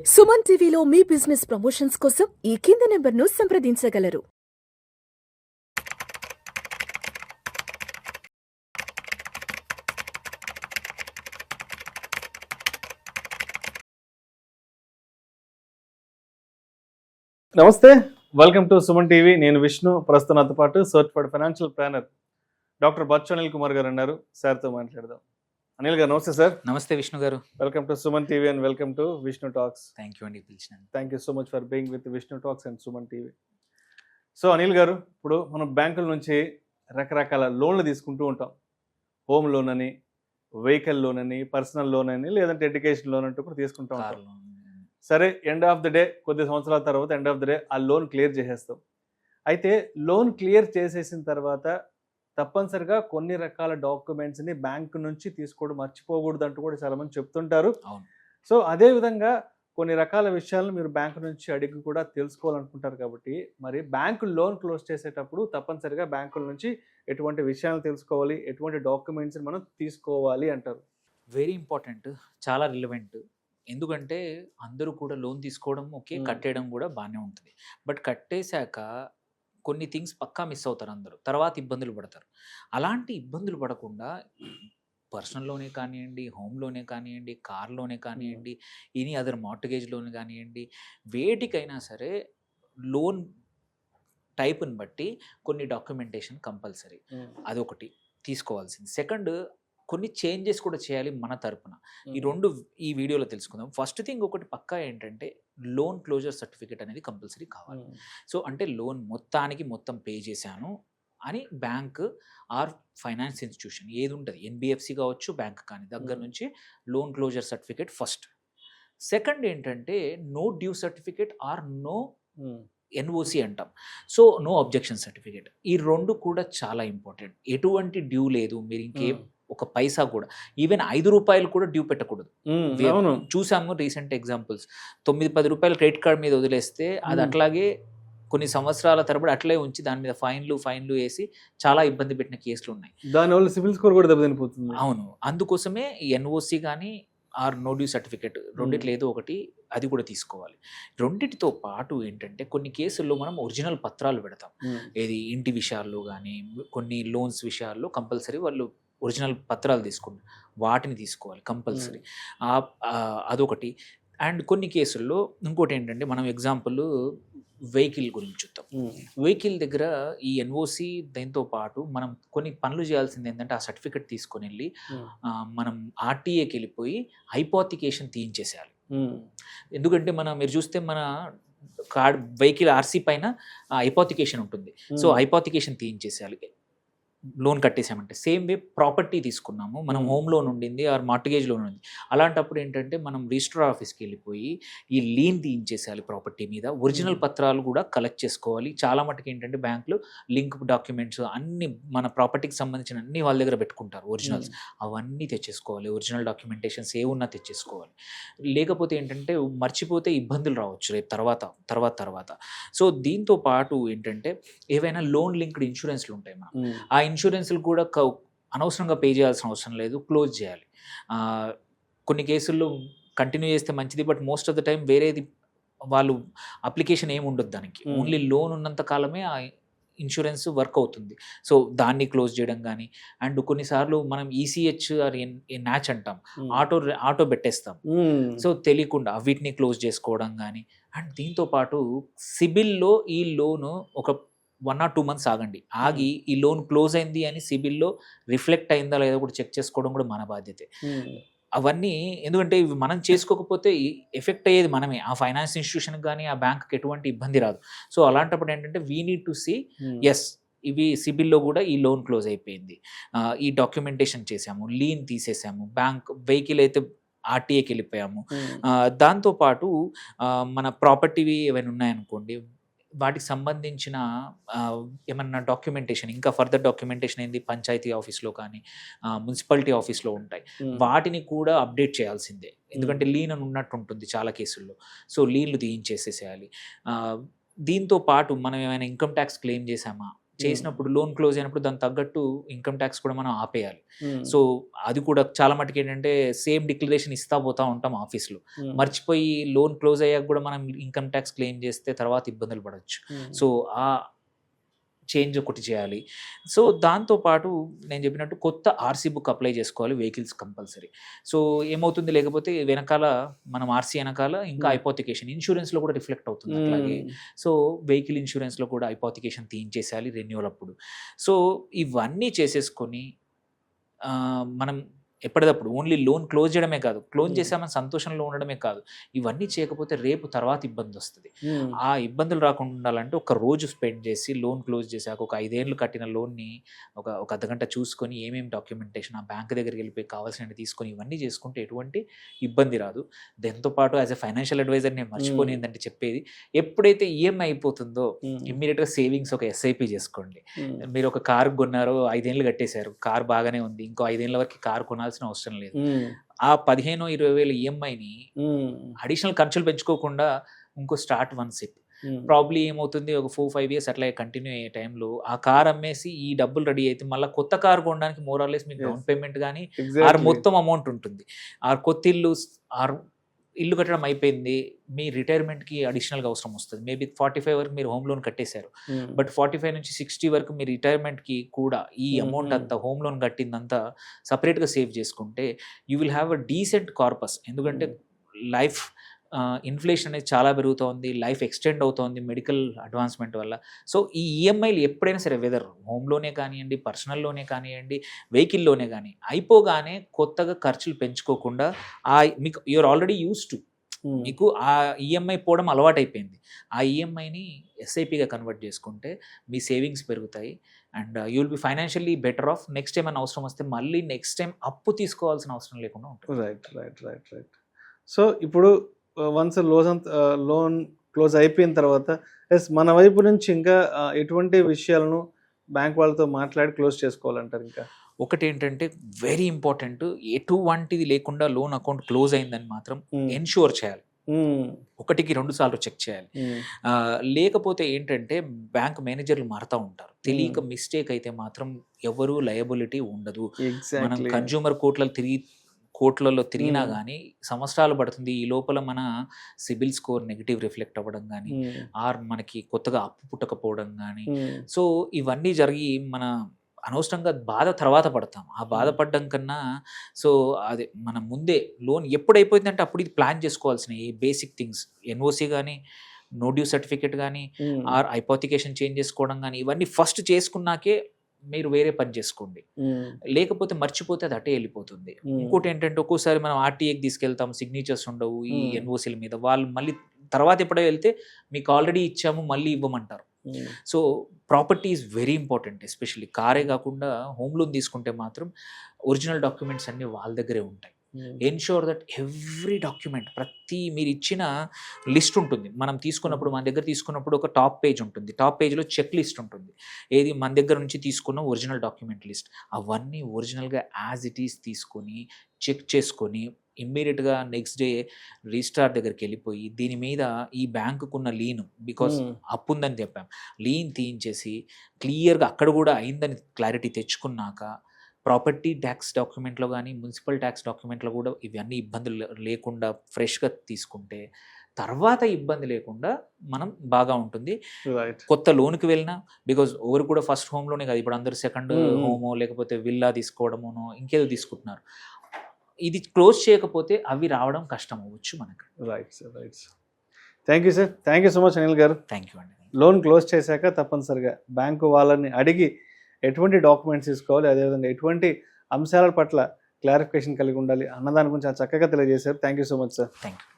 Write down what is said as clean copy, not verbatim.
సుమన్ టీవీలో మీ business promotions కోసం ఈ కింది నెంబర్ను సంప్రదించగలరు. నమస్తే, వెల్కమ్ టు సుమన్ టీవీ. నేను విష్ణు. ప్రస్తుతం నాతో పాటు certified financial planner doctor Bacchu Anil Kumar గారు ఉన్నారు. సార్తో మాట్లాడదాం. అనిల్ గారు నమస్తే సార్. నమస్తే Vishnu garu. Welcome to Suman TV and welcome to Vishnu Talks. Thank you అండి పిలిచినాను. Thank you so much for being with Vishnu Talks and Suman TV. So Anil garu, ఇప్పుడు మనం బ్యాంకుల నుంచి రకరకాల లోన్లు తీసుకుంటూ ఉంటాం. హోమ్ లోన్ అని, వెహికల్ లోన్ అని, పర్సనల్ లోన్ అని, లేదంటే ఎడ్యుకేషన్ లోన్ అంటూ కూడా తీసుకుంటూ ఉంటాం. సరే, ఎండ్ ఆఫ్ ద డే కొద్ది సంవత్సరాల తర్వాత ఎండ్ ఆఫ్ ద డే ఆ లోన్ క్లియర్ చేసేస్తాం. అయితే లోన్ క్లియర్ చేసేసిన తర్వాత తప్పనిసరిగా కొన్ని రకాల డాక్యుమెంట్స్ని బ్యాంక్ నుంచి తీసుకోవడం మర్చిపోకూడదు అంటూ కూడా చాలామంది చెప్తుంటారు. సో అదేవిధంగా కొన్ని రకాల విషయాలను మీరు బ్యాంకు నుంచి అడిగి కూడా తెలుసుకోవాలనుకుంటారు. కాబట్టి మరి బ్యాంకు లోన్ క్లోజ్ చేసేటప్పుడు తప్పనిసరిగా బ్యాంకుల నుంచి ఎటువంటి విషయాలు తెలుసుకోవాలి, ఎటువంటి డాక్యుమెంట్స్ని మనం తీసుకోవాలి అంటారు? వెరీ ఇంపార్టెంట్, చాలా రిలవెంట్. ఎందుకంటే అందరూ కూడా లోన్ తీసుకోవడం ఓకే, కట్టేయడం కూడా బాగానే ఉంటుంది. బట్ కట్టేశాక కొన్ని థింగ్స్ పక్కా మిస్ అవుతారు అందరూ, తర్వాత ఇబ్బందులు పడతారు. అలాంటి ఇబ్బందులు పడకుండా పర్సనల్ లోనే కానివ్వండి, హోమ్ లోనే కానివ్వండి, కార్ లోనే కానివ్వండి, ఎనీ అదర్ మార్టగేజ్ లోన్ కానివ్వండి, వేటికైనా సరే లోన్ టైప్ని బట్టి కొన్ని డాక్యుమెంటేషన్ కంపల్సరీ. అదొకటి తీసుకోవాల్సింది. సెకండ్, కొన్ని చేంజెస్ కూడా చేయాలి మన తరపున. ఈ రెండు ఈ వీడియోలో తెలుసుకుందాం. ఫస్ట్ థింగ్ ఒకటి పక్కా ఏంటంటే లోన్ క్లోజర్ సర్టిఫికేట్ అనేది కంపల్సరీ కావాలి. సో అంటే లోన్ మొత్తం పే చేశాను అని బ్యాంక్ ఆర్ ఫైనాన్స్ ఇన్స్టిట్యూషన్ ఏది ఉంటుంది, ఎన్బిఎఫ్సి కావచ్చు, బ్యాంక్ కానీ, దగ్గర నుంచి loan closure certificate first. Second ఏంటంటే no due certificate or no NOC అంటాం. So no objection certificate. ఈ రెండు కూడా చాలా ఇంపార్టెంట్. ఎటువంటి డ్యూ లేదు, మీరు ఇంకేం ఒక పైసా కూడా, ఈవెన్ 5 రూపాయలు కూడా డ్యూ పెట్టకూడదు. చూసాము రీసెంట్ ఎగ్జాంపుల్స్. 9-10 రూపాయలు క్రెడిట్ కార్డ్ మీద వదిలేస్తే అది అట్లాగే కొన్ని సంవత్సరాల తరబడి అట్లే ఉంచి దాని మీద ఫైన్లు వేసి చాలా ఇబ్బంది పెట్టిన కేసులు ఉన్నాయి. దానివల్ల సిబిల్ స్కోర్ కూడా దెబ్బతినిపోతుంది. అవును, అందుకోసమే ఎన్ఓసి కానీ ఆర్ నో డ్యూ సర్టిఫికేట్ రెండిట్లో ఏదో ఒకటి అది కూడా తీసుకోవాలి. రెండిటితో పాటు ఏంటంటే కొన్ని కేసుల్లో మనం ఒరిజినల్ పత్రాలు పెడతాం. ఏది ఇంటి విషయాల్లో కానీ కొన్ని లోన్స్ విషయాల్లో కంపల్సరీ వాళ్ళు ఒరిజినల్ పత్రాలు తీసుకుంటారు, వాటిని తీసుకోవాలి కంపల్సరీ. అదొకటి. అండ్ కొన్ని కేసుల్లో ఇంకోటి ఏంటంటే మనం ఎగ్జాంపుల్ వెహికల్ గురించి చూద్దాం. వెహికల్ దగ్గర ఈ ఎన్ఓసి దీంతో పాటు మనం కొన్ని పనులు చేయాల్సింది ఏంటంటే ఆ సర్టిఫికెట్ తీసుకొని వెళ్ళి మనం ఆర్టీఏకి వెళ్ళిపోయి హైపోతికేషన్ తీయించేసేయాలి. ఎందుకంటే మీరు చూస్తే మన కార్డ్ వెహికల్ ఆర్సీ పైన హైపోతికేషన్ ఉంటుంది. సో హైపోతికేషన్ తీయించేసేయాలి లోన్ కట్టేసామంటే. సేమ్ వే ప్రాపర్టీ తీసుకున్నాము, మనం హోమ్ లోన్ ఉండింది ఆర్ మార్టగేజ్ లోన్ ఉంది, అలాంటప్పుడు ఏంటంటే మనం రిజిస్టర్ ఆఫీస్కి వెళ్ళిపోయి ఈ లీన్ తీయించేసేయాలి ప్రాపర్టీ మీద. ఒరిజినల్ పత్రాలు కూడా కలెక్ట్ చేసుకోవాలి. చాలా మటుకు ఏంటంటే బ్యాంకులు లింక్ డాక్యుమెంట్స్ అన్ని మన ప్రాపర్టీకి సంబంధించిన అన్ని వాళ్ళ దగ్గర పెట్టుకుంటారు ఒరిజినల్స్. అవన్నీ తెచ్చేసుకోవాలి, ఒరిజినల్ డాక్యుమెంటేషన్స్ ఏ ఉన్నా తెచ్చేసుకోవాలి. లేకపోతే ఏంటంటే మర్చిపోతే ఇబ్బందులు రావచ్చు రేపు తర్వాత. సో దీంతో పాటు ఏంటంటే ఏవైనా లోన్ లింక్డ్ ఇన్సూరెన్స్లు ఉంటాయి, ఆ ఇన్సూరెన్స్లు కూడా అనవసరంగా పే చేయాల్సిన అవసరం లేదు, క్లోజ్ చేయాలి. కొన్ని కేసుల్లో కంటిన్యూ చేస్తే మంచిది, but most of the time వేరేది వాళ్ళు అప్లికేషన్ ఏమి ఉండదు దానికి. ఓన్లీ లోన్ ఉన్నంత కాలమే ఆ ఇన్సూరెన్స్ వర్క్ అవుతుంది. సో దాన్ని క్లోజ్ చేయడం కానీ, అండ్ కొన్నిసార్లు మనం ఈసీహెచ్ ఆర్ న్యాచ్ అంటాం, ఆటో పెట్టేస్తాం. సో తెలియకుండా వీటిని క్లోజ్ చేసుకోవడం కానీ. అండ్ దీంతో పాటు సిబిల్లో ఈ లోను ఒక 1 or 2 months ఆగి ఈ లోన్ క్లోజ్ అయింది అని సిబిల్లో రిఫ్లెక్ట్ అయిందా లేదా కూడా చెక్ చేసుకోవడం కూడా మన బాధ్యతే. అవన్నీ ఎందుకంటే ఇవి మనం చేసుకోకపోతే ఎఫెక్ట్ అయ్యేది మనమే, ఆ ఫైనాన్స్ ఇన్స్టిట్యూషన్కి కానీ ఆ బ్యాంక్కి ఎటువంటి ఇబ్బంది రాదు. సో అలాంటప్పుడు ఏంటంటే వీ నీడ్ టు సీ ఎస్ ఇవి సిబిల్లో కూడా ఈ లోన్ క్లోజ్ అయిపోయింది, ఈ డాక్యుమెంటేషన్ చేసాము, లీన్ తీసేసాము, బ్యాంక్ వెహికల్ అయితే ఆర్టీఏకి వెళ్ళిపోయాము. దాంతోపాటు మన ప్రాపర్టీవి ఏమైనా ఉన్నాయనుకోండి, వాటికి సంబంధించిన ఏమన్నా డాక్యుమెంటేషన్, ఇంకా ఫర్దర్ డాక్యుమెంటేషన్ ఏంది పంచాయతీ ఆఫీస్లో కానీ మున్సిపాలిటీ ఆఫీస్లో ఉంటాయి, వాటిని కూడా అప్డేట్ చేయాల్సిందే. ఎందుకంటే లీన్ అని ఉన్నట్టు ఉంటుంది చాలా కేసుల్లో. సో లీన్లు తీయించేసేసేయాలి. దీంతో పాటు మనం ఏమైనా ఇన్కమ్ ట్యాక్స్ క్లెయిమ్ చేసామా, చేసినప్పుడు లోన్ క్లోజ్ అయినప్పుడు దానికి తగ్గట్టు ఇన్కమ్ ట్యాక్స్ కూడా మనం ఆపేయాలి. సో అది కూడా చాలా మటుకు ఏంటంటే సేమ్ డిక్లరేషన్ ఇస్తా పోతా ఉంటాం ఆఫీస్లో, మర్చిపోయి లోన్ క్లోజ్ అయ్యాక కూడా మనం ఇన్కమ్ ట్యాక్స్ క్లెయిమ్ చేస్తే తర్వాత ఇబ్బందులు పడవచ్చు. సో ఆ చేంజ్ ఒకటి చేయాలి. సో దాంతోపాటు నేను చెప్పినట్టు కొత్త ఆర్సీ బుక్ అప్లై చేసుకోవాలి, వెహికల్స్ కంపల్సరీ. సో ఏమవుతుంది, లేకపోతే వెనకాల మనం ఆర్సీ వెనకాల ఇంకా హైపోతికేషన్ ఇన్సూరెన్స్లో కూడా రిఫ్లెక్ట్ అవుతుంది అట్లాగే. సో వెహికల్ ఇన్సూరెన్స్లో కూడా హైపోతికేషన్ తీయించేసేయాలి రెన్యూవల్ అప్పుడు. సో ఇవన్నీ చేసేసుకొని మనం ఎప్పటికప్పుడు ఓన్లీ లోన్ క్లోజ్ చేయడమే కాదు, క్లోజ్ చేసామని సంతోషంలో ఉండడమే కాదు, ఇవన్నీ చేయకపోతే రేపు తర్వాత ఇబ్బంది వస్తుంది. ఆ ఇబ్బందులు రాకుండా ఉండాలంటే ఒక రోజు స్పెండ్ చేసి లోన్ క్లోజ్ చేశాక ఒక 5 ఏళ్ళు కట్టిన లోన్ని ఒక అర్ధగంట చూసుకొని ఏమేమి డాక్యుమెంటేషన్ ఆ బ్యాంక్ దగ్గరికి వెళ్ళిపోయి కావాల్సినవి తీసుకొని ఇవన్నీ చేసుకుంటే ఎటువంటి ఇబ్బంది రాదు. దాంతోపాటు యాజ్ ఎ ఫైనాన్షియల్ అడ్వైజర్ నేను మర్చిపోని ఏంటంటే చెప్పేది, ఎప్పుడైతే ఈఎంఐ అయిపోతుందో ఇమ్మీడియట్గా సేవింగ్స్ ఒక ఎస్ఐపి చేసుకోండి. మీరు ఒక కారు కొన్నారో 5 ఏళ్ళు కట్టేశారు, కారు బాగానే ఉంది, ఇంకో 5 ఏళ్ళ వరకు కారు కొనాల్సిన అవసరం లేదు. ఆ 15,000-20,000 ఈఎంఐని అడిషనల్ ఖర్చులు పెంచుకోకుండా ఇంకో స్టార్ట్ వన్ సిప్. ప్రాబ్లీ ఏమవుతుంది, ఒక 4-5 ఇయర్స్ అట్లా కంటిన్యూ అయ్యే టైంలో ఆ కార్ అమ్మేసి ఈ డబ్బులు రెడీ అయితే మళ్ళీ కొత్త కార్ కొనడానికి మోరాలెస్ మీకు డౌన్ పేమెంట్ కానీ ఆర్ మొత్తం అమౌంట్ ఉంటుంది. ఆర్ కొత్త ఇల్లు కట్టడం అయిపోయింది, మీ రిటైర్మెంట్కి అడిషనల్గా అవసరం వస్తుంది. మేబీ 45 వరకు మీరు హోమ్ లోన్ కట్టేశారు, బట్ 45 నుంచి 60 వరకు మీ రిటైర్మెంట్కి కూడా ఈ అమౌంట్ అంతా హోమ్ లోన్ కట్టిందంతా సపరేట్గా సేవ్ చేసుకుంటే you will have a decent corpus. ఎందుకంటే లైఫ్ ఇన్ఫ్లేషన్ అనేది చాలా పెరుగుతోంది, లైఫ్ ఎక్స్టెండ్ అవుతోంది మెడికల్ అడ్వాన్స్మెంట్ వల్ల. సో ఈ ఈఎంఐలు ఎప్పుడైనా సరే వెదర్ హోమ్లోనే కానివ్వండి, పర్సనల్లోనే కానివ్వండి, వెహికల్లోనే కానీ అయిపోగానే కొత్తగా ఖర్చులు పెంచుకోకుండా మీకు యూఆర్ ఆల్రెడీ యూస్ టు, మీకు ఆ ఈఎంఐ పోవడం అలవాటు అయిపోయింది, ఆ ఈఎంఐని ఎస్ఐపిగా కన్వర్ట్ చేసుకుంటే మీ సేవింగ్స్ పెరుగుతాయి and you will be financially better of. Next time అని అవసరం వస్తే మళ్ళీ నెక్స్ట్ టైం అప్పు తీసుకోవాల్సిన అవసరం లేకుండా ఉంటుంది. రైట్. సో ఇప్పుడు వన్స్ లోన్ క్లోజ్ అయిపోయిన తర్వాత మన వైపు నుంచి ఇంకా ఎటువంటి విషయాలను బ్యాంక్ వాళ్ళతో మాట్లాడి క్లోజ్ చేసుకోవాలంటారు? ఇంకా ఒకటి ఏంటంటే వెరీ ఇంపార్టెంట్, ఎటువంటిది లేకుండా లోన్ అకౌంట్ క్లోజ్ అయిందని మాత్రం ఎన్ష్యూర్ చేయాలి. 1కి 2 సార్లు చెక్ చేయాలి. లేకపోతే ఏంటంటే బ్యాంక్ మేనేజర్లు మారుతూ ఉంటారు, తెలియక మిస్టేక్ అయితే మాత్రం ఎవరు లయబిలిటీ ఉండదు. మనం కన్జ్యూమర్ కోర్టులలో తిరిగినా కానీ సంవత్సరాలు పడుతుంది. ఈ లోపల మన సిబిల్ స్కోర్ నెగిటివ్ రిఫ్లెక్ట్ అవ్వడం కానీ ఆర్ మనకి కొత్తగా అప్పు పుట్టకపోవడం కానీ, సో ఇవన్నీ జరిగి మన అనవసరంగా బాధ తర్వాత పడతాం. ఆ బాధపడడం కన్నా సో అదే మనం ముందే లోన్ ఎప్పుడు అయిపోయిందంటే అప్పుడు ఇది ప్లాన్ చేసుకోవాల్సిన ఈ బేసిక్ థింగ్స్, ఎన్ఓసి కానీ, నో డ్యూ సర్టిఫికేట్ కానీ, ఆర్ హైపోతికేషన్ చేంజ్ చేసుకోవడం కానీ, ఇవన్నీ ఫస్ట్ చేసుకున్నాకే మీరు వేరే పని చేసుకోండి. లేకపోతే మర్చిపోతే అది అటే వెళ్ళిపోతుంది. ఇంకోటి ఏంటంటే ఒక్కోసారి మనం ఆర్టీఏకి తీసుకెళ్తాం, సిగ్నేచర్స్ ఉండవు ఈ ఎన్ఓసీల మీద, వాళ్ళు మళ్ళీ తర్వాత ఎప్పుడో వెళ్తే మీకు ఆల్రెడీ ఇచ్చాము మళ్ళీ ఇవ్వమంటారు. So property is very important, especially కారే కాకుండా హోమ్ లోన్ తీసుకుంటే మాత్రం ఒరిజినల్ డాక్యుమెంట్స్ అన్నీ వాళ్ళ దగ్గరే ఉంటాయి. ఎన్ష్యూర్ దట్ ఎవ్రీ డాక్యుమెంట్, ప్రతి మీరు ఇచ్చిన లిస్ట్ ఉంటుంది, మనం తీసుకున్నప్పుడు మన దగ్గర తీసుకున్నప్పుడు ఒక టాప్ పేజ్ ఉంటుంది, టాప్ పేజ్లో చెక్ లిస్ట్ ఉంటుంది, ఏది మన దగ్గర నుంచి తీసుకున్న ఒరిజినల్ డాక్యుమెంట్ లిస్ట్, అవన్నీ ఒరిజినల్గా యాజ్ ఇట్ ఈస్ తీసుకొని చెక్ చేసుకొని ఇమ్మీడియట్గా నెక్స్ట్ డే రిజిస్ట్రార్ దగ్గరికి వెళ్ళిపోయి దీని మీద ఈ బ్యాంకుకున్న లీన్, బికాస్ అప్పు ఉందని చెప్పాం, లీన్ తీయించేసి క్లియర్గా అక్కడ కూడా అయిందని క్లారిటీ తెచ్చుకున్నాక ప్రాపర్టీ ట్యాక్స్ డాక్యుమెంట్లో కానీ మున్సిపల్ ట్యాక్స్ డాక్యుమెంట్లో కూడా ఇవన్నీ ఇబ్బందులు లేకుండా ఫ్రెష్గా తీసుకుంటే తర్వాత ఇబ్బంది లేకుండా మనం బాగా ఉంటుంది. కొత్త లోన్కి వెళ్ళినా, బికాజ్ ఎవరు కూడా ఫస్ట్ హోమ్లోనే కాదు, ఇప్పుడు అందరు సెకండ్ హోమో లేకపోతే విల్లా తీసుకోవడమోనో ఇంకేదో తీసుకుంటున్నారు. ఇది క్లోజ్ చేయకపోతే అవి రావడం కష్టం అవ్వచ్చు మనకు. Right sir. Thank you so much Anil గారు. థ్యాంక్ యూ అండి. లోన్ క్లోజ్ చేశాక తప్పనిసరిగా బ్యాంకు వాళ్ళని అడిగి ఎటువంటి డాక్యుమెంట్స్ తీసుకోవాలి, అదేవిధంగా ఎటువంటి అంశాల పట్ల క్లారిఫికేషన్ కలిగి ఉండాలి అన్నదాని గురించి చక్కగా తెలియజేశారు. Thank you so much sir. Thank you.